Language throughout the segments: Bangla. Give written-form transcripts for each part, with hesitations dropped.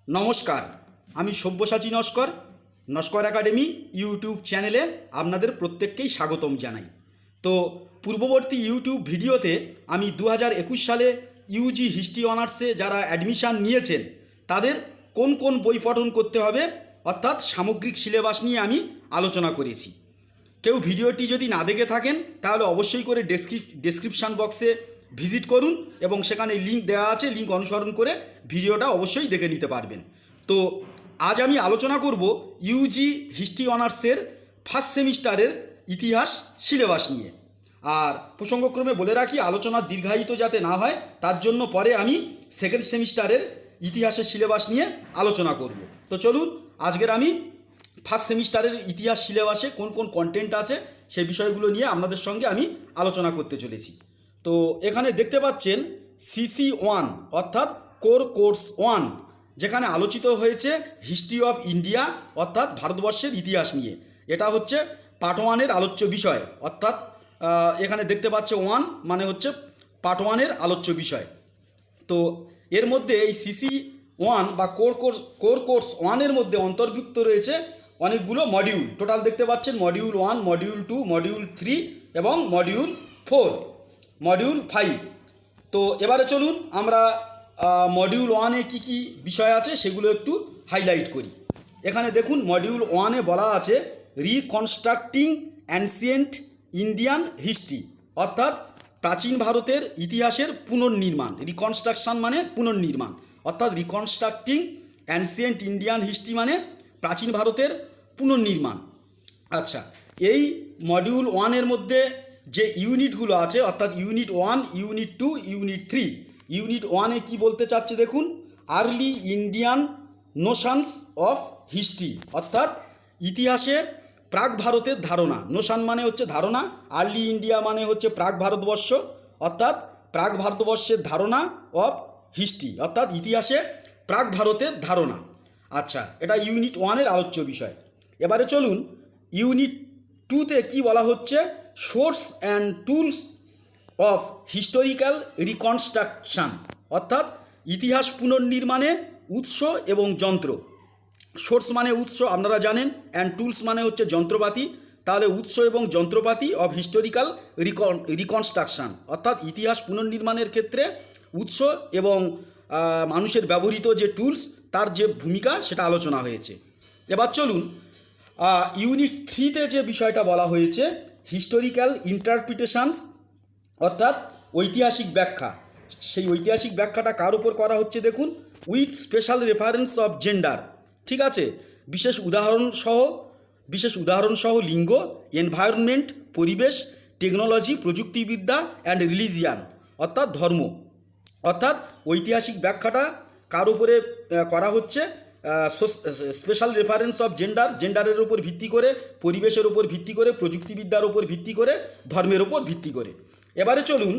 নমস্কার, আমি সব্যসাচী নস্কর। নস্কর একাডেমি ইউটিউব চ্যানেলে আপনাদের প্রত্যেককেই স্বাগতম জানাই। তো পূর্ববর্তী ইউটিউব ভিডিওতে আমি 2021 সালে ইউজি হিস্ট্রি অনার্সে যারা অ্যাডমিশান নিয়েছেন তাদের কোন কোন বই পঠন করতে হবে অর্থাৎ সামগ্রিক সিলেবাস নিয়ে আমি আলোচনা করেছি। কেউ ভিডিওটি যদি না দেখে থাকেন তাহলে অবশ্যই করে ডেসক্রিপশান বক্সে ভিজিট করুন এবং সেখানে লিঙ্ক দেওয়া আছে, লিঙ্ক অনুসরণ করে ভিডিওটা অবশ্যই দেখে নিতে পারবেন। তো আজ আমি আলোচনা করব ইউজি হিস্ট্রি অনার্সের ফার্স্ট সেমিস্টারের ইতিহাস সিলেবাস নিয়ে। আর প্রসঙ্গক্রমে বলে রাখি, আলোচনা দীর্ঘায়িত যাতে না হয় তার জন্য পরে আমি সেকেন্ড সেমিস্টারের ইতিহাসের সিলেবাস নিয়ে আলোচনা করব। তো চলুন, আজকের আমি ফার্স্ট সেমিস্টারের ইতিহাস সিলেবাসে কোন কোন কন্টেন্ট আছে সেই বিষয়গুলো নিয়ে আপনাদের সঙ্গে আমি আলোচনা করতে চলেছি। তো এখানে দেখতে পাচ্ছেন CC1 অর্থাৎ কোর কোর্স 1, যেখানে আলোচিত হয়েছে হিস্ট্রি অফ ইন্ডিয়া অর্থাৎ ভারতবর্ষের ইতিহাস নিয়ে। এটা হচ্ছে পার্ট 1-এর আলোচ্য বিষয়, অর্থাৎ এখানে দেখতে পাচ্ছে 1 মানে হচ্ছে পার্ট 1-এর আলোচ্য বিষয়। তো এর মধ্যে এই CC1 বা কোর কোর্স 1-এর মধ্যে অন্তর্ভুক্ত রয়েছে অনেকগুলো মডিউল। টোটাল দেখতে পাচ্ছেন মডিউল 1, মডিউল 2, মডিউল 3 এবং মডিউল 4, মডিউল 5। তো এবারে চলুন আমরা মডিউল 1-এ কী কী বিষয় আছে সেগুলো একটু হাইলাইট করি। এখানে দেখুন মডিউল 1-এ বলা আছে রিকনস্ট্রাক্টিং অ্যানসিয়েন্ট ইন্ডিয়ান হিস্ট্রি, অর্থাৎ প্রাচীন ভারতের ইতিহাসের পুনর্নির্মাণ। রিকনস্ট্রাকশন মানে পুনর্নির্মাণ, অর্থাৎ রিকনস্ট্রাক্টিং অ্যানসিয়েন্ট ইন্ডিয়ান হিস্ট্রি মানে প্রাচীন ভারতের পুনর্নির্মাণ। আচ্ছা, এই মডিউল 1-এর মধ্যে যে ইউনিটগুলো আছে অর্থাৎ ইউনিট 1, ইউনিট 2, ইউনিট 3। ইউনিট 1-এ কী বলতে চাচ্ছে দেখুন, আর্লি ইন্ডিয়ান নোশানস অফ হিস্ট্রি, অর্থাৎ ইতিহাসে প্রাক ভারতের ধারণা। নোশান মানে হচ্ছে ধারণা, আর্লি ইন্ডিয়া মানে হচ্ছে প্রাক ভারতবর্ষ, অর্থাৎ প্রাক ভারতবর্ষের ধারণা অফ হিস্ট্রি, অর্থাৎ ইতিহাসে প্রাক ভারতের ধারণা। আচ্ছা, এটা ইউনিট 1-এর আলোচ্য বিষয়। এবারে চলুন ইউনিট 2-তে কী বলা হচ্ছে, source and tools of historical reconstruction, অর্থাৎ ইতিহাস পুনর্নির্মাণে উৎস এবং যন্ত্র। সোর্স মানে উৎস আপনারা জানেন, অ্যান্ড টুলস মানে হচ্ছে যন্ত্রপাতি। তাহলে উৎস এবং যন্ত্রপাতি অফ হিস্টোরিক্যাল রিকনস্ট্রাকশন, অর্থাৎ ইতিহাস পুনর্নির্মাণের ক্ষেত্রে উৎস এবং মানুষের ব্যবহৃত যে টুলস তার যে ভূমিকা সেটা আলোচনা হয়েছে। এবার চলুন ইউনিট 3-তে যে বিষয়টা বলা হয়েছে হিস্টোরিক্যাল ইন্টারপ্রিটেশনস, অর্থাৎ ঐতিহাসিক ব্যাখ্যা। সেই ঐতিহাসিক ব্যাখ্যাটা কার উপর করা হচ্ছে দেখুন, with special reference of gender, ঠিক আছে, বিশেষ উদাহরণ সহ লিঙ্গ, এনভায়রনমেন্ট পরিবেশ, টেকনোলজি প্রযুক্তিবিদ্যা অ্যান্ড রিলিজিয়ান অর্থাৎ ধর্ম। অর্থাৎ ঐতিহাসিক ব্যাখ্যাটা কার উপরে করা হচ্ছে, স্পেশাল রেফারেন্স অফ জেন্ডারের উপর ভিত্তি করে, পরিবেশের উপর ভিত্তি করে, প্রযুক্তিবিদ্যার উপর ভিত্তি করে, ধর্মের উপর ভিত্তি করে। এবারে চলুন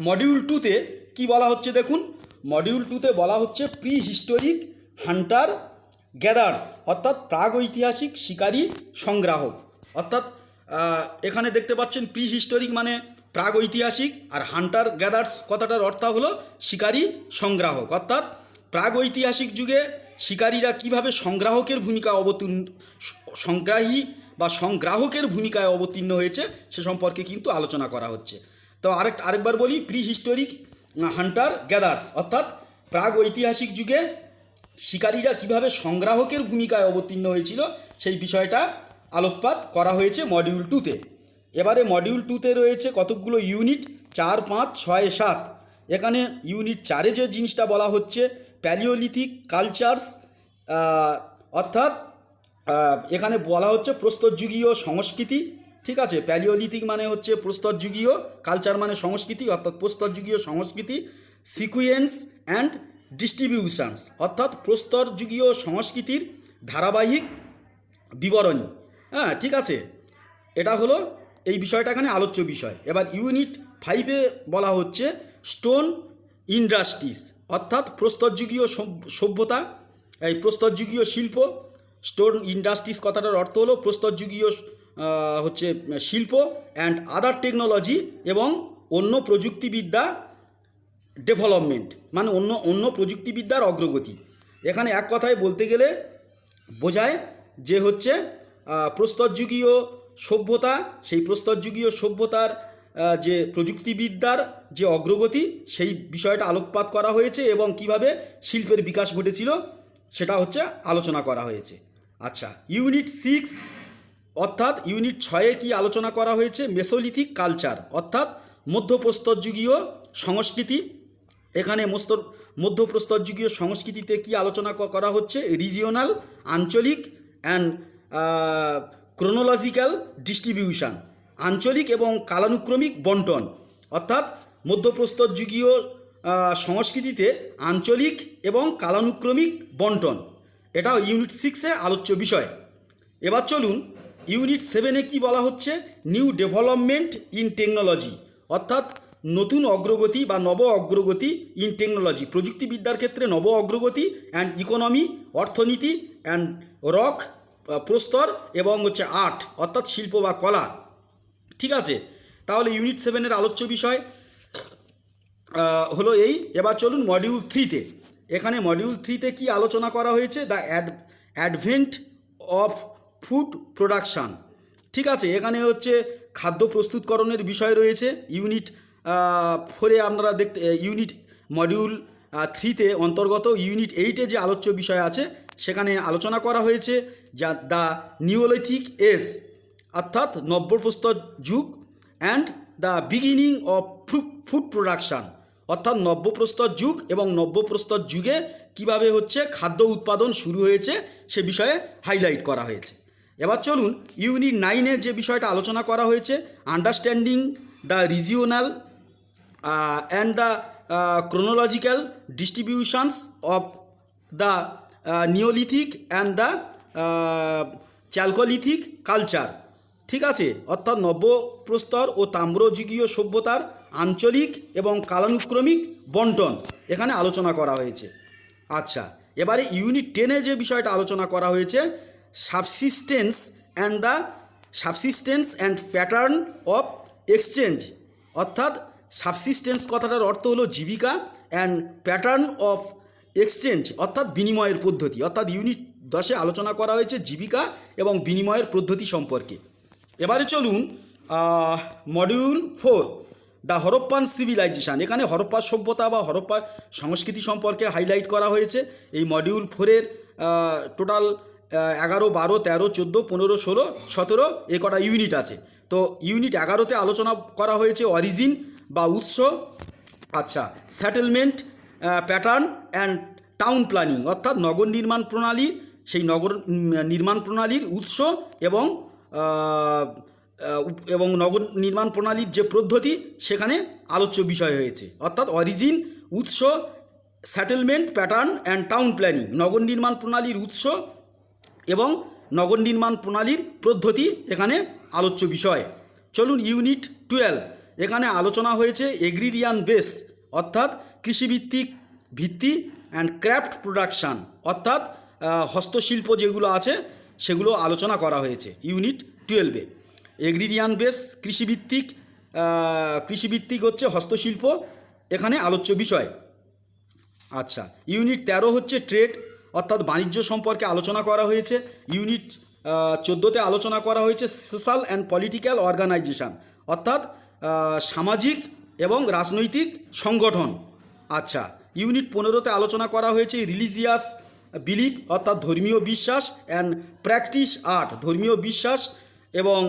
মডিউল 2-তে কী বলা হচ্ছে দেখুন, মডিউল 2-তে বলা হচ্ছে প্রি হিস্টোরিক হান্টার গ্যাদার্স, অর্থাৎ প্রাগ ঐতিহাসিক শিকারী সংগ্রাহক। অর্থাৎ এখানে দেখতে পাচ্ছেন প্রি হিস্টোরিক মানে প্রাগ ঐতিহাসিক, আর হান্টার গ্যাদার্স কথাটার অর্থ হলো শিকারী সংগ্রাহক। অর্থাৎ প্রাগ ঐতিহাসিক যুগে শিকারীরা কীভাবে সংগ্রাহকের ভূমিকায় অবতীর্ণ হয়েছে সে সম্পর্কে কিন্তু আলোচনা করা হচ্ছে। তো আরেকবার বলি, প্রি হিস্টোরিক হান্টার গ্যাদার্স অর্থাৎ প্রাগ ঐতিহাসিক যুগে শিকারীরা কীভাবে সংগ্রাহকের ভূমিকায় অবতীর্ণ হয়েছিল সেই বিষয়টা আলোকপাত করা হয়েছে মডিউল 2-তে। এবারে মডিউল 2-তে রয়েছে কতকগুলো ইউনিট, 4, 5, 6, 7। এখানে ইউনিট 4-এ যে জিনিসটা বলা হচ্ছে প্যালিওলিথিক কালচারস, অর্থাৎ এখানে বলা হচ্ছে প্রস্তরযুগীয় সংস্কৃতি, ঠিক আছে। প্যালিওলিথিক মানে হচ্ছে প্রস্তরযুগীয়, কালচার মানে সংস্কৃতি, অর্থাৎ প্রস্তরযুগীয় সংস্কৃতি। সিকুয়েন্স অ্যান্ড ডিস্ট্রিবিউশনস, অর্থাৎ প্রস্তরযুগীয় সংস্কৃতির ধারাবাহিক বিবরণী, হ্যাঁ, ঠিক আছে। এটা হলো এই বিষয়টা এখানে আলোচ্য বিষয়। এবার ইউনিট 5-এ বলা হচ্ছে স্টোন ইন্ডাস্ট্রিজ, অর্থাৎ প্রস্তরযুগীয় সভ্যতা, এই প্রস্তরযুগীয় শিল্প। স্টোন ইন্ডাস্ট্রিজ কথাটার অর্থ হলো প্রস্তরযুগীয় হচ্ছে শিল্প অ্যান্ড আদার টেকনোলজি এবং অন্য প্রযুক্তিবিদ্যা ডেভেলপমেন্ট মানে অন্য প্রযুক্তিবিদ্যার অগ্রগতি। এখানে এক কথায় বলতে গেলে বোঝায় যে হচ্ছে প্রস্তরযুগীয় সভ্যতা, সেই প্রস্তরযুগীয় সভ্যতার যে প্রযুক্তিবিদ্যার যে অগ্রগতি সেই বিষয়টা আলোকপাত করা হয়েছে এবং কিভাবে শিল্পের বিকাশ ঘটেছিল সেটা হচ্ছে আলোচনা করা হয়েছে। আচ্ছা, ইউনিট 6 অর্থাৎ ইউনিট 6-এ কি আলোচনা করা হয়েছে? মেসোলিথিক কালচার অর্থাৎ মধ্যপ্রস্তরযুগীয় সংস্কৃতি। এখানে মধ্যপ্রস্তরযুগীয় সংস্কৃতিতে কি আলোচনা করা হচ্ছে? রিজিওনাল, আঞ্চলিক অ্যান্ড ক্রোনোলজিক্যাল ডিস্ট্রিবিউশন, আঞ্চলিক এবং কালানুক্রমিক বন্টন। অর্থাৎ মধ্যপ্রস্তরযুগীয় সংস্কৃতিতে আঞ্চলিক এবং কালানুক্রমিক বন্টন, এটা ইউনিট 6-এ আলোচ্য বিষয়। এবার চলুন ইউনিট 7-এ কি বলা হচ্ছে? নিউ ডেভেলপমেন্ট ইন টেকনোলজি, অর্থাৎ নতুন অগ্রগতি বা নব অগ্রগতি ইন টেকনোলজি, প্রযুক্তিবিদ্যার ক্ষেত্রে নব অগ্রগতি, অ্যান্ড ইকোনমি, অর্থনীতি, অ্যান্ড রক, প্রস্তর, এবং হচ্ছে আর্ট অর্থাৎ শিল্প বা কলা। ঠিক আছে, তাহলে ইউনিট 7-এর আলোচ্য বিষয় হলো এই। এবার চলুন মডিউল 3-তে। এখানে মডিউল 3-তে কি আলোচনা করা হয়েছে? The advent of food production. ঠিক আছে, এখানে হচ্ছে খাদ্য প্রস্তুতকরণের বিষয় রয়েছে। ইউনিট 4-এ আপনারা দেখতে, ইউনিট মডিউল 3-তে অন্তর্গত ইউনিট 8-এ যে আলোচ্য বিষয় আছে সেখানে আলোচনা করা হয়েছে যা দ্য নিওলিথিক এজ অর্থাৎ নব্যপ্রস্তর যুগ, and the beginning of food production অর্থাৎ নব্যপ্রস্তর যুগ এবং নব্যপ্রস্তর যুগে কিভাবে হচ্ছে খাদ্য উৎপাদন শুরু হয়েছে সে বিষয়ে হাইলাইট করা হয়েছে। এবার চলুন ইউনিট 9-এ যে বিষয়টা আলোচনা করা হয়েছে, understanding the regional and the chronological distributions of the neolithic and the chalcolithic culture. ঠিক আছে, অর্থাৎ নব্যপ্রস্তর ও তাম্রযুগীয় সভ্যতার আঞ্চলিক এবং কালানুক্রমিক বন্টন এখানে আলোচনা করা হয়েছে। আচ্ছা, এবারে ইউনিট 10-এ যে বিষয়টা আলোচনা করা হয়েছে, subsistence and pattern of exchange, অর্থাৎ সাবসিস্টেন্স কথাটার অর্থ হলো জীবিকা, অ্যান্ড প্যাটার্ন অফ এক্সচেঞ্জ অর্থাৎ বিনিময়ের পদ্ধতি। অর্থাৎ ইউনিট 10-এ আলোচনা করা হয়েছে জীবিকা এবং বিনিময়ের পদ্ধতি সম্পর্কে। এবারে চলুন মডিউল 4 দ্য হরপ্পান সিভিলাইজেশান। এখানে হরপ্পা সভ্যতা বা হরপ্পা সংস্কৃতি সম্পর্কে হাইলাইট করা হয়েছে। এই মডিউল 4-এর টোটাল 11, 12, 13, 14, 15, 16, 17 এ কটা ইউনিট আছে। তো ইউনিট 11-তে আলোচনা করা হয়েছে অরিজিন বা উৎস। আচ্ছা, settlement pattern and town planning অর্থাৎ নগর নির্মাণ প্রণালী, সেই নগর নির্মাণ প্রণালীর উৎস এবং নগর নির্মাণ প্রণালীর যে পদ্ধতি সেখানে আলোচ্য বিষয় হয়েছে। অর্থাৎ অরিজিন, উৎস, settlement pattern and town planning, নগর নির্মাণ প্রণালীর উৎস এবং নগর নির্মাণ প্রণালীর পদ্ধতি এখানে আলোচ্য বিষয়। চলুন ইউনিট 12, এখানে আলোচনা হয়েছে এগ্রিরিয়ান বেস অর্থাৎ কৃষিভিত্তিক ভিত্তি, অ্যান্ড ক্রাফট প্রোডাকশান অর্থাৎ হস্তশিল্প যেগুলো আছে সেগুলো আলোচনা করা হয়েছে ইউনিট 12-এ। এগ্রিরিয়ান বেস কৃষিভিত্তিক হচ্ছে হস্তশিল্প এখানে আলোচ্য বিষয়। আচ্ছা, ইউনিট 13 হচ্ছে ট্রেড অর্থাৎ বাণিজ্য সম্পর্কে আলোচনা করা হয়েছে। ইউনিট 14-তে আলোচনা করা হয়েছে সোশ্যাল অ্যান্ড পলিটিক্যাল অর্গানাইজেশান অর্থাৎ সামাজিক এবং রাজনৈতিক সংগঠন। আচ্ছা, ইউনিট 15-তে আলোচনা করা হয়েছে রিলিজিয়াস বিলিফ অর্থাৎ ধর্মীয় বিশ্বাস, অ্যান্ড প্র্যাকটিস আর্ট, ধর্মীয় বিশ্বাস এবং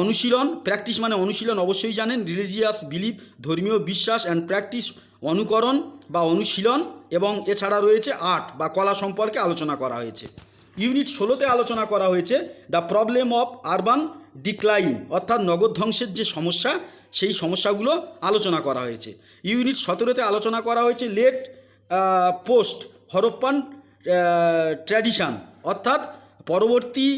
অনুশীলন। প্র্যাকটিস মানে অনুশীলন অবশ্যই জানেন, রিলিজিয়াস বিলিফ ধর্মীয় বিশ্বাস, অ্যান্ড প্র্যাকটিস অনুকরণ বা অনুশীলন, এবং এছাড়া রয়েছে আর্ট বা কলা সম্পর্কে আলোচনা করা হয়েছে। ইউনিট 16-তে আলোচনা করা হয়েছে the problem of urban decline অর্থাৎ নগর ধ্বংসের যে সমস্যা সেই সমস্যাগুলো আলোচনা করা হয়েছে। ইউনিট 17-তে আলোচনা করা হয়েছে লেট পোস্ট হরপ্পান ট্র্যাডিশান অর্থাৎ পরবর্তী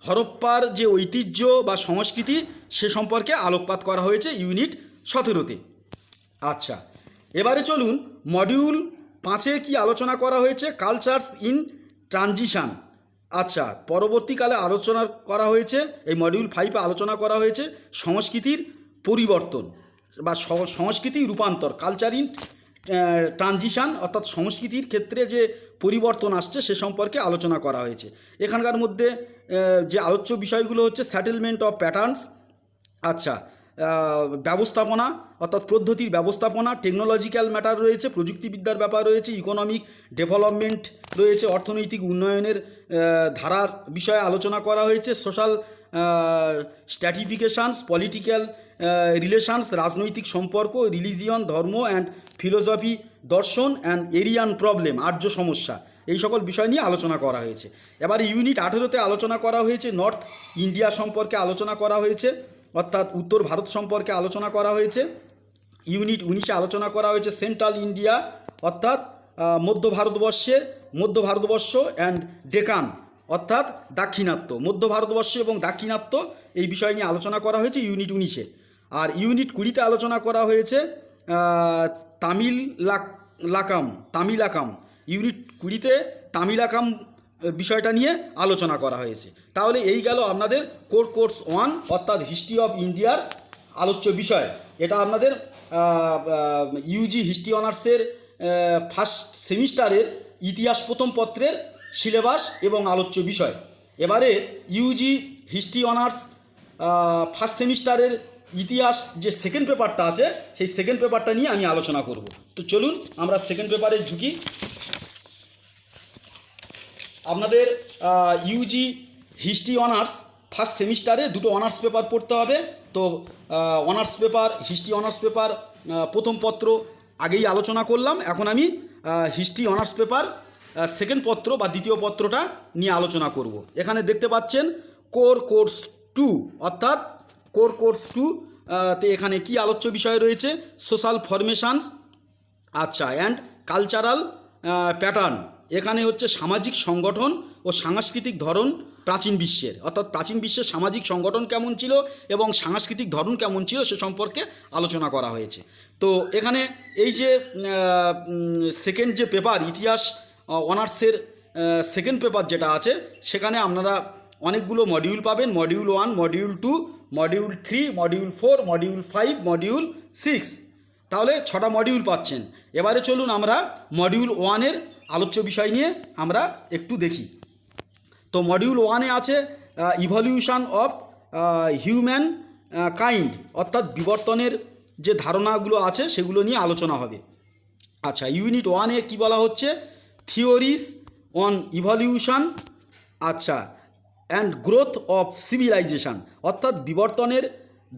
হরপ্পার যে ঐতিহ্য বা সংস্কৃতি সে সম্পর্কে আলোকপাত করা হয়েছে ইউনিট 17-তে। আচ্ছা, এবারে চলুন মডিউল 5-এ কি আলোচনা করা হয়েছে কালচারস ইন ট্রানজিশান। আচ্ছা, পরবর্তীকালে আলোচনা করা হয়েছে এই মডিউল 5-এ আলোচনা করা হয়েছে সংস্কৃতির পরিবর্তন বা সংস্কৃতি রূপান্তর, কালচার ইন ট্রানজিশন অর্থাৎ সংস্কৃতির ক্ষেত্রে যে পরিবর্তন আসছে সে সম্পর্কে আলোচনা করা হয়েছে। এখানকার মধ্যে যে আলোচ্য বিষয়গুলো হচ্ছে সেটেলমেন্ট অফ প্যাটার্নস, আচ্ছা, ব্যবস্থাপনা অর্থাৎ পদ্ধতির ব্যবস্থাপনা, টেকনোলজিক্যাল ম্যাটার রয়েছে, প্রযুক্তিবিদ্যার ব্যাপার রয়েছে, ইকোনমিক ডেভেলপমেন্ট রয়েছে, অর্থনৈতিক উন্নয়নের ধারার বিষয়ে আলোচনা করা হয়েছে, সোশ্যাল স্ট্র্যাটিফিকেশানস, পলিটিক্যাল রিলেশনস, রাজনৈতিক সম্পর্ক, রিলিজিয়ন, ধর্ম অ্যান্ড ফিলোসফি, দর্শন অ্যান্ড এরিয়ান প্রবলেম, আর্য সমস্যা, এই সকল বিষয় নিয়ে আলোচনা করা হয়েছে। এবার ইউনিট 18তে আলোচনা করা হয়েছে নর্থ ইন্ডিয়া সম্পর্কে আলোচনা করা হয়েছে, অর্থাৎ উত্তর ভারত সম্পর্কে আলোচনা করা হয়েছে। ইউনিট 19-এ আলোচনা করা হয়েছে সেন্ট্রাল ইন্ডিয়া অর্থাৎ মধ্য ভারতবর্ষ অ্যান্ড ডেকান অর্থাৎ দাক্ষিণাত্য, মধ্য ভারতবর্ষ এবং দাক্ষিণাত্য এই বিষয় নিয়ে আলোচনা করা হয়েছে ইউনিট 19-এ। আর ইউনিট 20-তে আলোচনা করা হয়েছে তামিলাকাম। ইউনিট 20-তে তামিলাকাম বিষয়টা নিয়ে আলোচনা করা হয়েছে। তাহলে এই গেল আপনাদের কোর্স 1 অর্থাৎ হিস্ট্রি অফ ইন্ডিয়ার আলোচ্য বিষয়। এটা আপনাদের ইউজি হিস্ট্রি অনার্সের ফার্স্ট সেমিস্টারের ইতিহাস প্রথম পত্রের সিলেবাস এবং আলোচ্য বিষয়। এবারে ইউজি হিস্ট্রি অনার্স ফার্স্ট সেমিস্টারের ইতিহাস যে সেকেন্ড পেপারটা আছে সেই সেকেন্ড পেপারটা নিয়ে আমি আলোচনা করব। তো চলুন আমরা সেকেন্ড পেপারে ঝুঁকি। আপনাদের ইউজি হিস্ট্রি অনার্স ফার্স্ট সেমিস্টারে দুটো অনার্স পেপার পড়তে হবে। তো honours paper, history honours paper প্রথম পত্র আগেই আলোচনা করলাম। এখন আমি হিস্ট্রি অনার্স পেপার সেকেন্ড পত্র বা দ্বিতীয় পত্রটা নিয়ে আলোচনা করব। এখানে দেখতে পাচ্ছেন কোর্স 2 অর্থাৎ কোর্স 2 তে এখানে কি আলোচ্য বিষয় রয়েছে? সোশ্যাল ফরমেশনস, আচ্ছা, অ্যান্ড কালচারাল প্যাটার্ন। এখানে হচ্ছে সামাজিক সংগঠন ও সাংস্কৃতিক ধরন প্রাচীন বিশ্বের, অর্থাৎ প্রাচীন বিশ্বের সামাজিক সংগঠন কেমন ছিল এবং সাংস্কৃতিক ধরন কেমন ছিল সে সম্পর্কে আলোচনা করা হয়েছে। তো এখানে এই যে সেকেন্ড যে পেপার ইতিহাস অনার্সের সেকেন্ড পেপার যেটা আছে সেখানে আপনারা অনেকগুলো মডিউল পাবেন। Module 1, module 2, module 3, module 4, module 5, module 6, তাহলে 6টা মডিউল পাচ্ছেন। এবারে চলুন আমরা মডিউল 1-এর আলোচ্য বিষয় নিয়ে আমরা একটু দেখি। তো মডিউল 1-এ আছে ইভলিউশন অফ হিউম্যান কাইন্ড অর্থাৎ বিবর্তনের যে ধারণাগুলো আছে সেগুলো নিয়ে আলোচনা হবে। আচ্ছা, ইউনিট 1-এ কী বলা হচ্ছে? থিওরিজ অন ইভলিউশন, আচ্ছা, অ্যান্ড গ্রোথ অফ সিভিলাইজেশন অর্থাৎ বিবর্তনের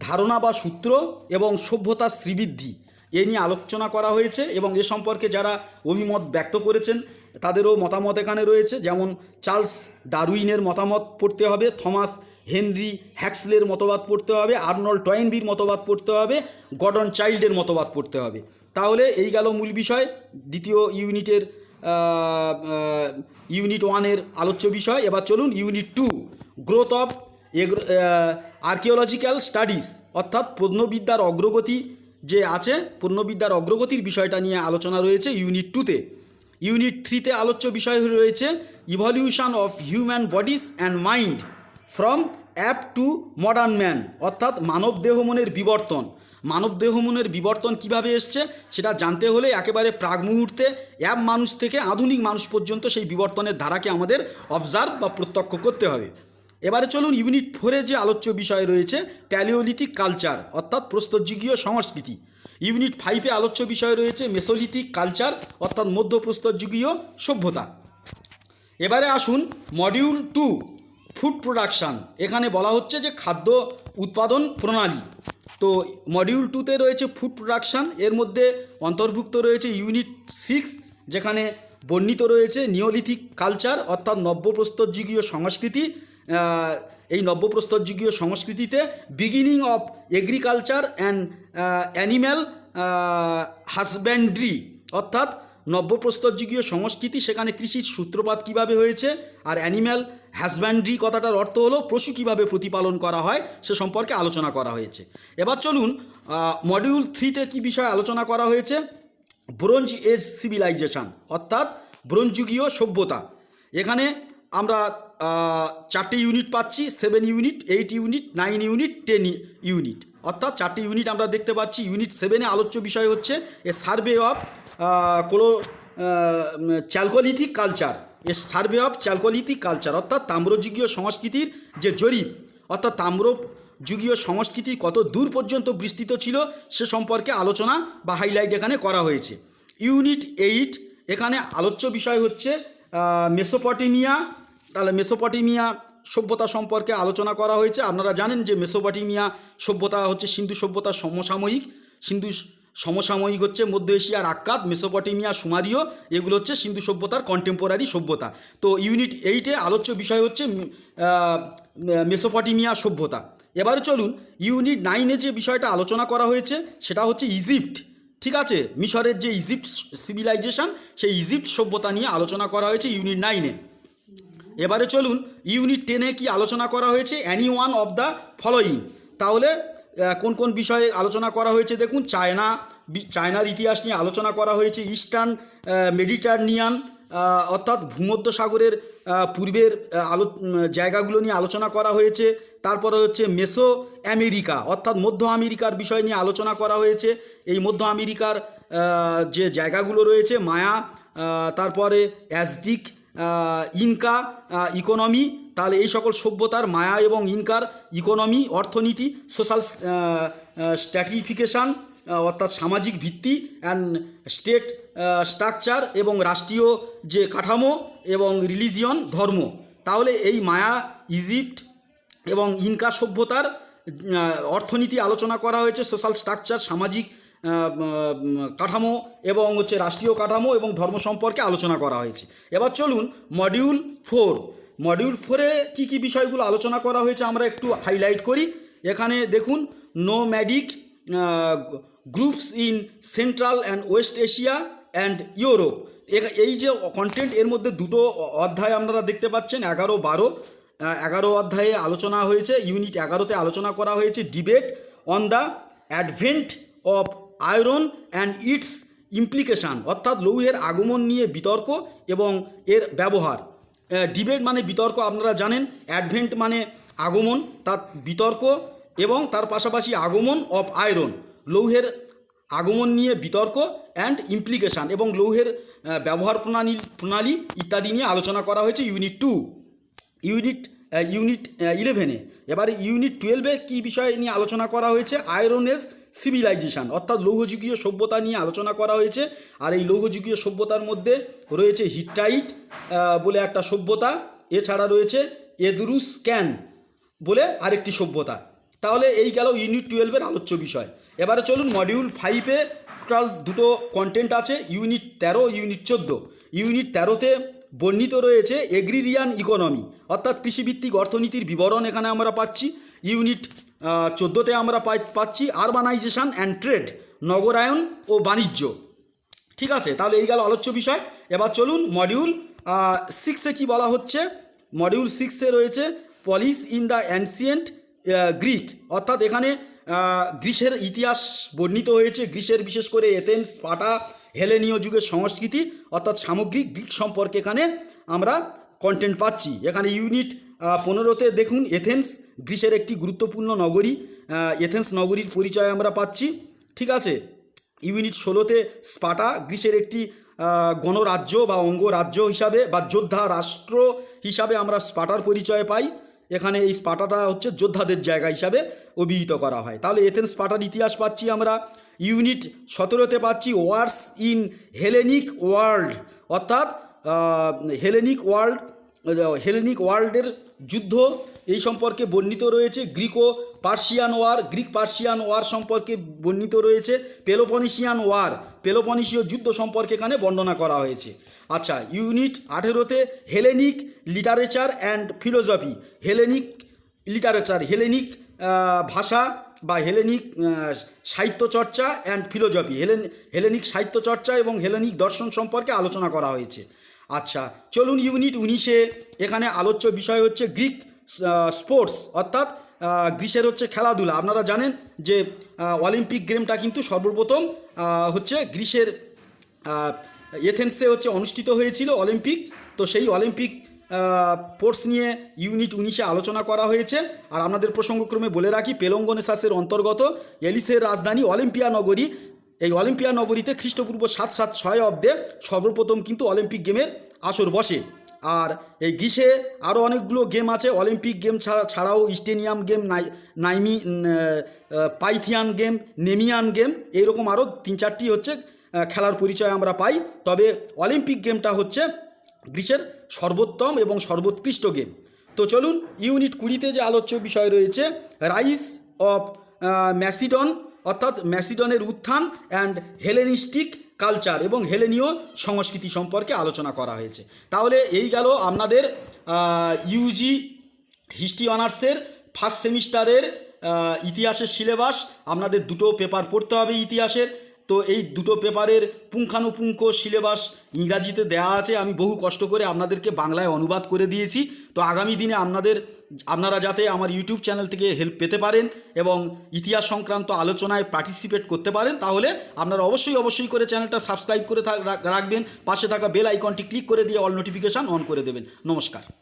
ধারণা বা সূত্র এবং সভ্যতার শ্রীবৃদ্ধি এ নিয়ে আলোচনা করা হয়েছে। এবং এ সম্পর্কে যারা অভিমত ব্যক্ত করেছেন তাদেরও মতামত এখানে রয়েছে। যেমন চার্লস ডারউইনের মতামত পড়তে হবে, থমাস হেনরি হ্যাক্সলের মতবাদ পড়তে হবে, আর্নল্ড টয়েনবির মতবাদ পড়তে হবে, গর্ডন চাইল্ডের মতবাদ পড়তে হবে। তাহলে এই গেল মূল বিষয় দ্বিতীয় ইউনিটের ইউনিট 1-এর আলোচ্য বিষয়। এবার চলুন unit 2 growth of archaeological studies অর্থাৎ প্রত্নবিদ্যার অগ্রগতি যে আছে, প্রত্নবিদ্যার অগ্রগতির বিষয়টা নিয়ে আলোচনা রয়েছে ইউনিট 2-তে। ইউনিট 3-তে আলোচ্য বিষয় রয়েছে evolution of human bodies and mind from app two modern man অর্থাৎ মানব দেহ মনের বিবর্তন। মানব দেহ মনের বিবর্তন কীভাবে এসছে সেটা জানতে হলে একেবারে প্রাক মুহূর্তে অ্যাপ মানুষ থেকে আধুনিক মানুষ পর্যন্ত সেই বিবর্তনের ধারাকে আমাদের অবজার্ভ বা প্রত্যক্ষ করতে হবে। এবারে চলুন ইউনিট 4-এ যে আলোচ্য বিষয় রয়েছে প্যালিওলিথিক কালচার অর্থাৎ প্রস্তরযুগীয় সংস্কৃতি। ইউনিট 5-এ আলোচ্য বিষয় রয়েছে মেসোলিথিক কালচার অর্থাৎ মধ্যপ্রস্তরযুগীয় সভ্যতা। এবারে আসুন মডিউল 2 ফুড প্রোডাকশান। এখানে বলা হচ্ছে যে খাদ্য উৎপাদন প্রণালী। তো মডিউল 2-তে রয়েছে ফুড প্রোডাকশান, এর মধ্যে অন্তর্ভুক্ত রয়েছে ইউনিট 6 যেখানে বর্ণিত রয়েছে নিওলিথিক কালচার অর্থাৎ নব্যপ্রস্তরযুগীয় সংস্কৃতি। এই নব্যপ্রস্তরযুগীয় সংস্কৃতিতে beginning of agriculture and animal হাজব্যান্ড্রি অর্থাৎ নব্যপ্রস্তরযুগীয় সংস্কৃতি, সেখানে কৃষির সূত্রপাত কীভাবে হয়েছে, আর অ্যানিম্যাল হাজব্যান্ড্রি কথাটার অর্থ হলো পশু কীভাবে প্রতিপালন করা হয় সে সম্পর্কে আলোচনা করা হয়েছে। এবার চলুন মডিউল 3-তে কী বিষয় আলোচনা করা হয়েছে? ব্রোঞ্জ এজ সিভিলাইজেশন অর্থাৎ ব্রোঞ্জযুগীয় সভ্যতা। এখানে আমরা 4টে ইউনিট পাচ্ছি, 7 ইউনিট, 8 ইউনিট, 9 ইউনিট, 10 ইউনিট অর্থাৎ 4টে ইউনিট আমরা দেখতে পাচ্ছি। ইউনিট 7-এ আলোচ্য বিষয় হচ্ছে এ সার্ভে অফ কোনো chalcolithic culture, A survey of chalcolithic culture, অর্থাৎ তাম্রযুগীয় সংস্কৃতির যে জরিপ, অর্থাৎ তাম্রযুগীয় সংস্কৃতি কত দূর পর্যন্ত বিস্তৃত ছিল সে সম্পর্কে আলোচনা বা হাইলাইট এখানে করা হয়েছে। ইউনিট 8 এখানে আলোচ্য বিষয় হচ্ছে মেসোপটেমিয়া। তাহলে মেসোপটেমিয়া সভ্যতা সম্পর্কে আলোচনা করা হয়েছে। আপনারা জানেন যে মেসোপটেমিয়া সভ্যতা হচ্ছে সিন্ধু সভ্যতার সমসাময়িক হচ্ছে মধ্য এশিয়ার আক্কাদ, মেসোপটেমিয়া, সুমারীয়, এগুলো হচ্ছে সিন্ধু সভ্যতার কন্টেম্পোরারি সভ্যতা। তো ইউনিট 8-এ আলোচ্য বিষয় হচ্ছে মেসোপটেমিয়া সভ্যতা। এবারে চলুন ইউনিট 9-এ যে বিষয়টা আলোচনা করা হয়েছে সেটা হচ্ছে ইজিপ্ট। ঠিক আছে, মিশরের যে ইজিপ্ট সিভিলাইজেশন, সেই ইজিপ্ট সভ্যতা নিয়ে আলোচনা করা হয়েছে ইউনিট 9-এ। এবারে চলুন ইউনিট 10-এ কি আলোচনা করা হয়েছে, any one of the following. তাহলে কোন কোন বিষয়ে আলোচনা করা হয়েছে দেখুন, চায়নার ইতিহাস নিয়ে আলোচনা করা হয়েছে, ইস্টার্ন মেডিটারনিয়ান অর্থাৎ ভূমধ্যসাগরের পূর্বের জায়গাগুলো নিয়ে আলোচনা করা হয়েছে। তারপরে হচ্ছে মেসো আমেরিকা অর্থাৎ মধ্য আমেরিকার বিষয় নিয়ে আলোচনা করা হয়েছে। এই মধ্য আমেরিকার যে জায়গাগুলো রয়েছে, মায়া, তারপরে অ্যাজটিক, ইনকা ইকোনমি, তাহলে এই সকল সভ্যতার মায়া এবং ইনকার ইকোনমি, অর্থনীতি, সোশ্যাল স্ট্র্যাটিফিকেশান অর্থাৎ সামাজিক ভিত্তি অ্যান্ড স্টেট স্ট্রাকচার, এবং রাষ্ট্রীয় যে কাঠামো এবং রিলিজিয়ন ধর্ম। তাহলে এই মায়া, ইজিপ্ট এবং ইনকা সভ্যতার অর্থনীতি আলোচনা করা হয়েছে, সোশ্যাল স্ট্রাকচার, সামাজিক কাঠামো এবং হচ্ছে রাষ্ট্রীয় কাঠামো এবং ধর্ম সম্পর্কে আলোচনা করা হয়েছে। এবার চলুন মডিউল 4। মডিউল 4-এ কী কী বিষয়গুলো আলোচনা করা হয়েছে আমরা একটু হাইলাইট করি। এখানে দেখুন, nomadic groups in central and West Asia and Europe. এই যে কন্টেন্ট, এর মধ্যে দুটো অধ্যায় আপনারা দেখতে পাচ্ছেন, 11 অধ্যায়ে আলোচনা হয়েছে। ইউনিট 11-তে আলোচনা করা হয়েছে debate on the advent of iron and it's ইমপ্লিকেশান, অর্থাৎ লৌহের আগমন নিয়ে বিতর্ক এবং এর ব্যবহার। ডিবেট মানে বিতর্ক, আপনারা জানেন। অ্যাডভেন্ট মানে আগমন, তার বিতর্ক, এবং তার পাশাপাশি আগমন অফ আয়রন, লৌহের আগমন নিয়ে বিতর্ক, অ্যান্ড ইমপ্লিকেশান, এবং লৌহের ব্যবহার প্রণালী ইত্যাদি নিয়ে আলোচনা করা হয়েছে ইউনিট 2। ইউনিট 11-এ এবারে ইউনিট 12-এ কী বিষয় নিয়ে আলোচনা করা হয়েছে, আয়রন এজ সিভিলাইজেশান, অর্থাৎ লৌহযুগীয় সভ্যতা নিয়ে আলোচনা করা হয়েছে। আর এই লৌহযুগীয় সভ্যতার মধ্যে রয়েছে হিট্টাইট বলে একটা সভ্যতা, এছাড়া রয়েছে এদুরুস্ক্যান বলে আরেকটি সভ্যতা। তাহলে এই গেল ইউনিট 12-এর আলোচ্য বিষয়। এবারে চলুন মডিউল 5-এ টোটাল দুটো কন্টেন্ট আছে, ইউনিট 13, ইউনিট 14। ইউনিট 13-তে বর্ণিত রয়েছে এগ্রিরিয়ান ইকোনমি, অর্থাৎ কৃষিভিত্তিক অর্থনীতির বিবরণ এখানে আমরা পাচ্ছি। ইউনিট 14-তে আমরা পাচ্ছি আরবানাইজেশন অ্যান্ড ট্রেড, নগরায়ন ও বাণিজ্য। ঠিক আছে, তাহলে এই গেল আলোচ্য বিষয়। এবার চলুন মডিউল 6-এ কী বলা হচ্ছে। মডিউল 6-এ রয়েছে পলিস ইন দ্য অ্যানসিয়েন্ট গ্রিক, অর্থাৎ এখানে গ্রিসের ইতিহাস বর্ণিত হয়েছে। গ্রিসের বিশেষ করে এথেন্স, স্পার্টা, হেলেনীয় যুগের সংস্কৃতি অর্থাৎ সামগ্রিক গ্রিক সম্পর্কে এখানে আমরা কন্টেন্ট পাচ্ছি। এখানে ইউনিট 15-তে দেখুন এথেন্স, গ্রিসের একটি গুরুত্বপূর্ণ নগরী, এথেন্স নগরীর পরিচয় আমরা পাচ্ছি। ঠিক আছে, ইউনিট 16-তে স্পার্টা, গ্রিসের একটি গণরাজ্য বা অঙ্গরাজ্য হিসাবে বা যোদ্ধা রাষ্ট্র হিসাবে আমরা স্পার্টার পরিচয় পাই। এখানে এই স্পার্টাটা হচ্ছে যোদ্ধাদের জায়গা হিসাবে অভিহিত করা হয়। তাহলে এথেন্স স্পার্টার ইতিহাস পাচ্ছি আমরা। ইউনিট 17-তে পাচ্ছি ওয়ার্স ইন হেলেনিক ওয়ার্ল্ড, অর্থাৎ হেলেনিক ওয়ার্ল্ডের যুদ্ধ এই সম্পর্কে বর্ণিত রয়েছে। গ্রিক পার্সিয়ান ওয়ার সম্পর্কে বর্ণিত রয়েছে। পেলোপনিসীয় যুদ্ধ সম্পর্কে এখানে বর্ণনা করা হয়েছে। আচ্ছা, ইউনিট 18-তে Hellenic literature and philosophy, Hellenic ভাষা বা হেলেনিক সাহিত্যচর্চা অ্যান্ড ফিলোসফি, হেলেনিক সাহিত্যচর্চা এবং হেলেনিক দর্শন সম্পর্কে আলোচনা করা হয়েছে। আচ্ছা, চলুন ইউনিট 19-এ এখানে আলোচ্য বিষয় হচ্ছে গ্রিক স্পোর্টস, অর্থাৎ গ্রিসের হচ্ছে খেলাধুলা। আপনারা জানেন যে অলিম্পিক গেমটা কিন্তু সর্বপ্রথম হচ্ছে গ্রিসের এথেন্সে হচ্ছে অনুষ্ঠিত হয়েছিল অলিম্পিক। তো সেই অলিম্পিক স্পোর্টস নিয়ে ইউনিট 19-এ আলোচনা করা হয়েছে। আর আপনাদের প্রসঙ্গক্রমে বলে রাখি, পেলোঙ্গনেসাসের অন্তর্গত এলিসের রাজধানী অলিম্পিয়া নগরী এই অলিম্পিয়া নগরীতে খ্রিস্টপূর্ব 776 অব্দে সর্বপ্রথম কিন্তু অলিম্পিক গেমের আসর বসে। আর এই গ্রীসে আরও অনেকগুলো গেম আছে, অলিম্পিক গেম ছাড়াও স্টেনিয়াম গেম, পাইথিয়ান গেম, নেমিয়ান গেম, এইরকম আরও 3-4টি হচ্ছে খেলার পরিচয় আমরা পাই। তবে অলিম্পিক গেমটা হচ্ছে গ্রীসের সর্বোত্তম এবং সর্বোৎকৃষ্ট গেম। তো চলুন, ইউনিট 20তে যে আলোচ্য বিষয় রয়েছে রাইস অফ ম্যাসিডন, অর্থাৎ ম্যাসিডনের উত্থান অ্যান্ড হেলেনিস্টিক কালচার এবং হেলেনীয় সংস্কৃতি সম্পর্কে আলোচনা করা হয়েছে। তাহলে এই গেল আপনাদের ইউজি হিস্ট্রি অনার্সের ফার্স্ট সেমিস্টারের ইতিহাসের সিলেবাস। আপনাদের দুটো পেপার পড়তে হবে ইতিহাসের। তো এই দুটো পেপারের পুঙ্খানুপুঙ্খ সিলেবাস ইংরাজিতে দেওয়া আছে, আমি বহু কষ্ট করে আপনাদেরকে বাংলায় অনুবাদ করে দিয়েছি। তো আগামী দিনে আপনারা যাতে আমার ইউটিউব চ্যানেল থেকে হেল্প পেতে পারেন এবং ইতিহাস সংক্রান্ত আলোচনায় পার্টিসিপেট করতে পারেন, তাহলে আপনারা অবশ্যই করে চ্যানেলটা সাবস্ক্রাইব করে রাখবেন, পাশে থাকা বেল আইকনটি ক্লিক করে দিয়ে অল নোটিফিকেশান অন করে দেবেন। নমস্কার।